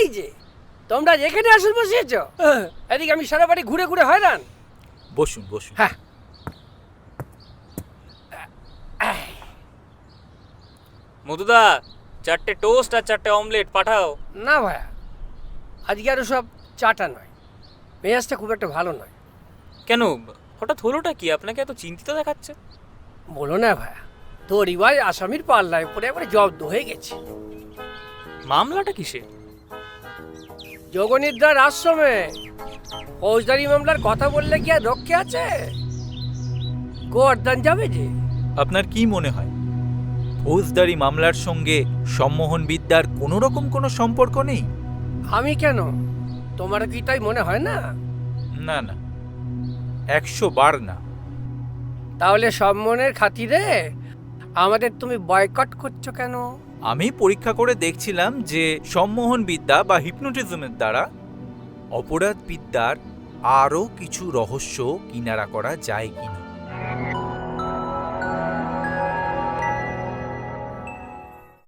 এই যে তোমরা যেখানে আসল বসিয়েছ, এদিকে আমি সারা বাড়ি ঘুরে ঘুরে হয়রান। বসুন বসুন। হ্যাঁ, মধুদা, 4টে টোস্ট আর 4টে অমলেট পাঠাও। না ভাইয়া, আজকে আরও সব চাটা নয়, মেজাজটা খুব একটা ভালো নয়। কেন, হঠাৎ হলোটা কি? আপনাকে এত চিন্তিত দেখাচ্ছে। বলো না ভাইয়া, তোর এবার আসামির পাল্লায় পরে একবারে জব্দ হয়ে গেছে। মামলাটা কিসে? যোগনিদ্রার আশ্রমে ফৌজদারি মামলার কথা বললে কি আর রক্ষে আছে? গোয়ার্দান যাবে যে। আপনার কি মনে হয় ফৌজদারি মামলার সঙ্গে সম্মোহন বিদ্যার কোনো রকম কোনো সম্পর্ক নেই? আমি কেন, তোমার কি তাই মনে হয় না? না না, 100 বার না। তাহলে সম্মানের খাতিরে আমাদের তুমি বয়কট করছো কেন? আমি পরীক্ষা করে দেখছিলাম যে সম্মোহন বিদ্যা বা হিপনোটিজমের দ্বারা অপরাধ বিদ্যার আরও কিছু রহস্য কিনারা করা যায় কিনা।